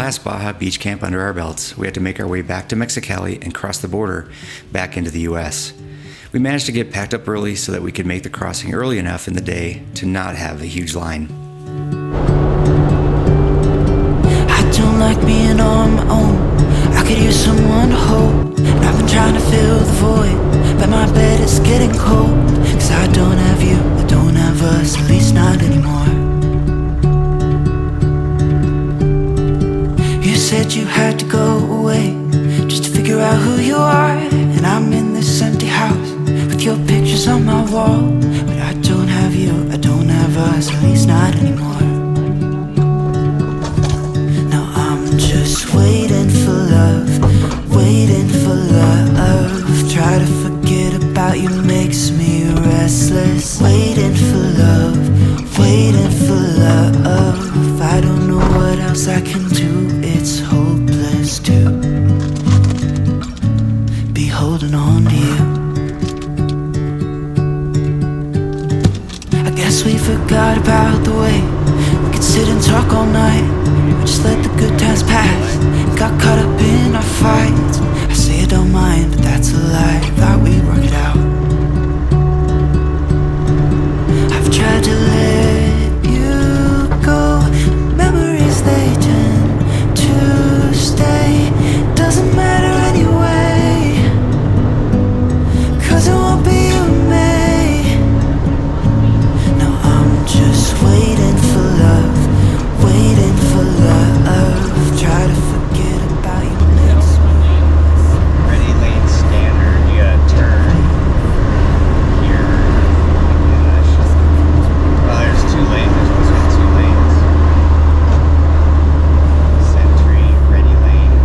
last Baja beach camp under our belts, we had to make our way back to Mexicali and cross the border back into the US. We managed to get packed up early so that we could make the crossing early enough in the day to not have a huge line. I don't like being on my own. I could use someone to hold. And I've been trying to fill the void, but my bed is getting cold. Cause I don't have you, I don't have us, at least not anymore. You said you had to go away just to figure out who you are. And I'm in this empty house with your pictures on my wall. But I don't have you, I don't have us, at least not anymore. Just waiting for love, waiting for love. Try to forget about you makes me restless. Waiting for love, waiting for love. I don't know what else I can do. It's hopeless to be holding on to you. I guess we forgot about the way we could sit and talk all night. We just let the good times pass and got caught up in our fights. I say I don't mind, but that's a lie. Thought we'd work it out. I've tried to let you go. Memories, they tend to stay. Doesn't matter anyway, cause it won't be you and me. Now I'm just waiting for love, waiting for love. Try to forget about you. Ready lane standard. You gotta turn here. Well, there's 2 lanes. There's supposed to be 2 lanes. Sentry, ready lane.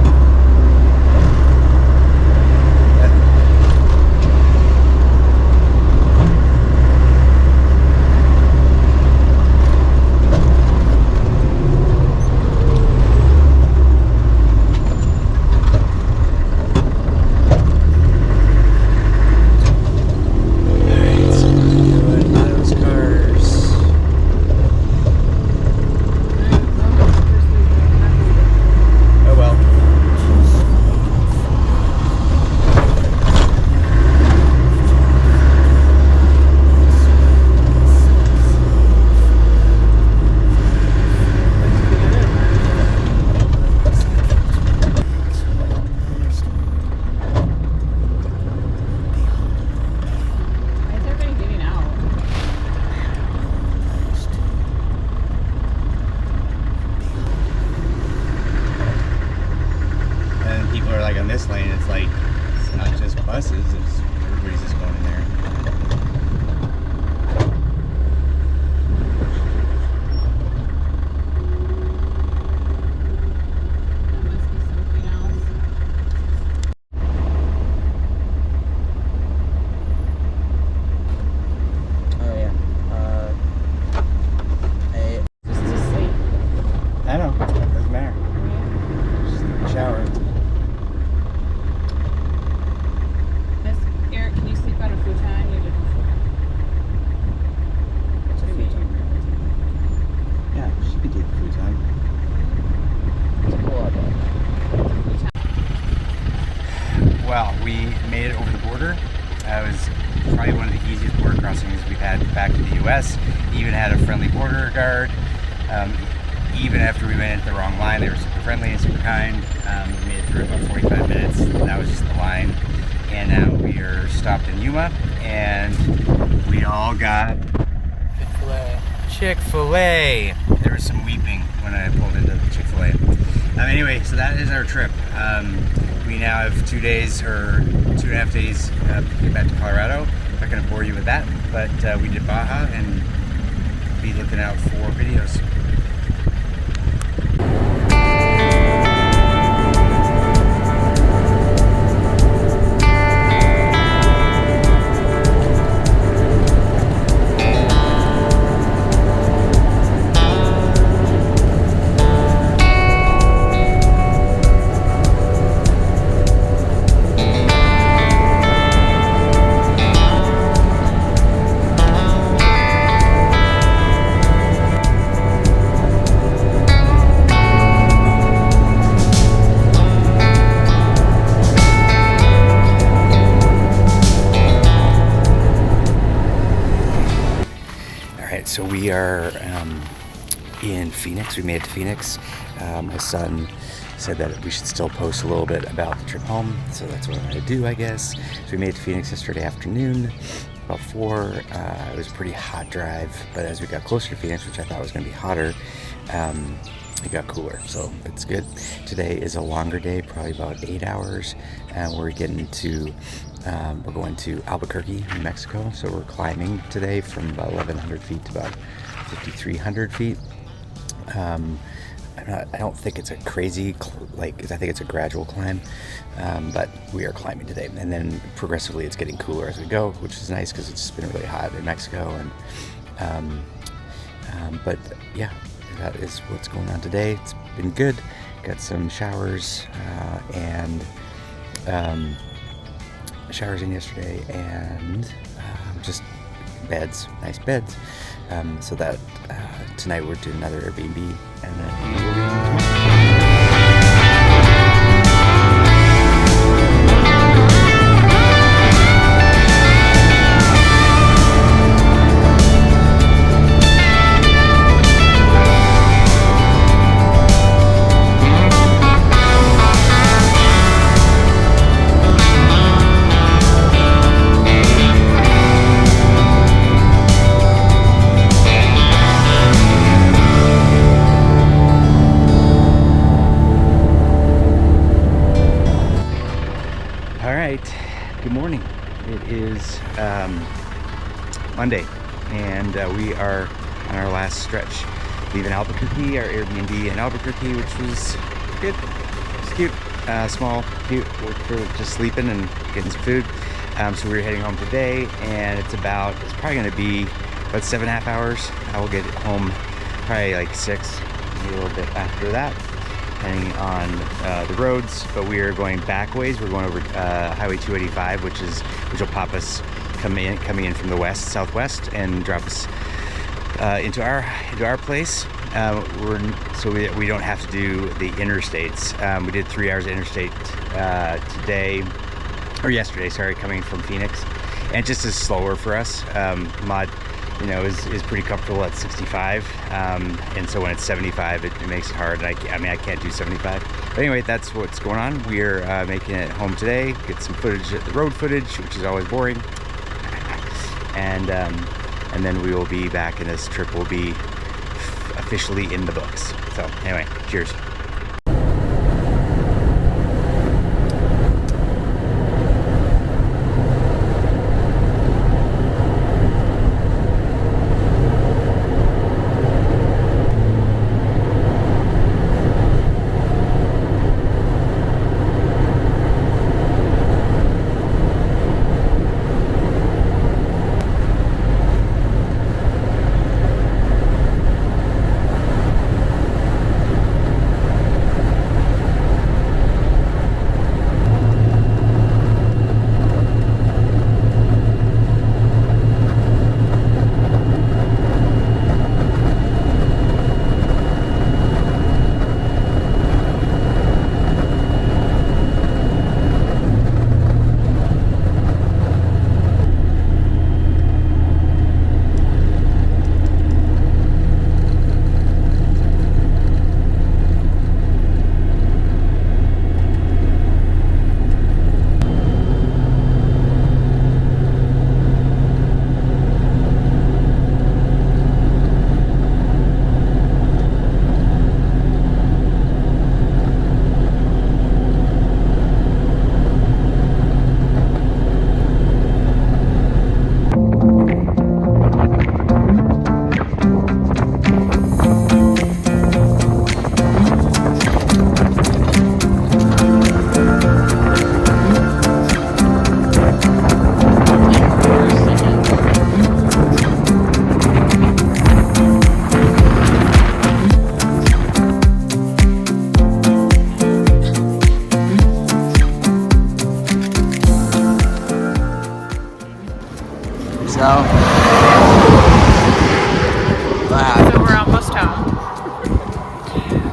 People are like on this lane, it's like it's not just buses, it's everybody's just going in there. That must be something else. Oh yeah. Just to sleep. I know, doesn't matter. Just shower. Eric, can you sleep on a futon? You did before. What's a futon? Yeah, she could do the futon. Well, we made it over the border. It was probably one of the easiest border crossings we've had back to the U.S. Even had a friendly border guard. Even after we went into the wrong line, they were super friendly and super kind. We made it through about 45 minutes. That was just the line. And now we are stopped in Yuma, and we all got Chick-fil-A. Chick-fil-A. There was some weeping when I pulled into the Chick-fil-A. Anyway, so that is our trip. We now have 2 days or 2.5 days to get back to Colorado. I'm not going to bore you with that, but we did Baja, and be looking out for videos. right, so we are in Phoenix. We made it to Phoenix. My son said that we should still post a little bit about the trip home, so that's what I'm going to do, I guess. So we made it to Phoenix yesterday afternoon, about 4. It was a pretty hot drive, but as we got closer to Phoenix, which I thought was going to be hotter, it got cooler, so it's good. Today is a longer day, probably about 8 hours, and we're going to Albuquerque, New Mexico. So we're climbing today from about 1,100 feet to about 5,300 feet. I don't think it's a crazy, I think it's a gradual climb, but we are climbing today. And then progressively it's getting cooler as we go, which is nice because it's been really hot in Mexico. But yeah, that is what's going on today. It's been good. Got some showers showers in yesterday, and just beds, nice beds. So that tonight we're doing another Airbnb, and then we will be tomorrow. Good morning. It is Monday, and we are on our last stretch, leaving Albuquerque, our Airbnb in Albuquerque, which was good. It's cute, small, cute. We're just sleeping and getting some food. So we're heading home today, and it's probably going to be about 7.5 hours. I will get home probably like 6, maybe a little bit after that, depending on the roads. But we are going back ways. We're going over Highway 285, which will pop us coming in from the southwest, and drop us into our place. So we don't have to do the interstates. We did 3 hours of interstate yesterday, coming from Phoenix, and it just is slower for us. Mod, is pretty comfortable at 65, and so when it's 75, it makes it hard. I can't do 75. But anyway, that's what's going on. We are making it home today. Get some footage, the road footage, which is always boring, and then we will be back, and this trip will be officially in the books. So anyway, cheers. So we're almost home.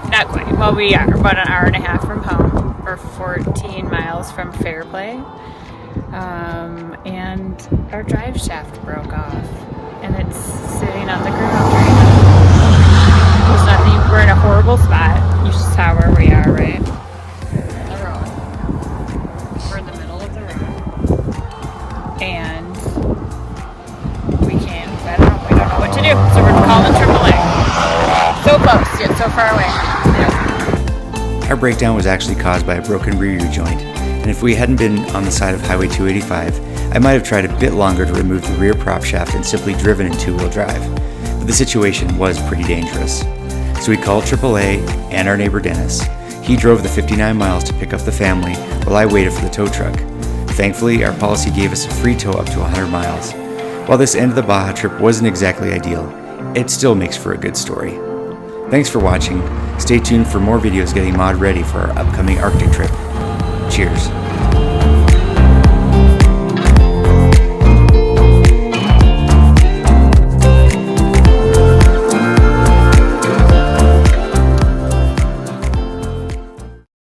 Not quite. Well, we are about an hour and a half from home. We're 14 miles from Fairplay. And our drive shaft broke off. And it's sitting on the too, so we're calling AAA. So close, yet so far away. Yeah. Our breakdown was actually caused by a broken rear joint, and if we hadn't been on the side of Highway 285, I might have tried a bit longer to remove the rear prop shaft and simply driven in two-wheel drive. But the situation was pretty dangerous. So we called AAA and our neighbor Dennis. He drove the 59 miles to pick up the family while I waited for the tow truck. Thankfully, our policy gave us a free tow up to 100 miles. While this end of the Baja trip wasn't exactly ideal, it still makes for a good story. Thanks for watching. Stay tuned for more videos getting mod ready for our upcoming Arctic trip. Cheers.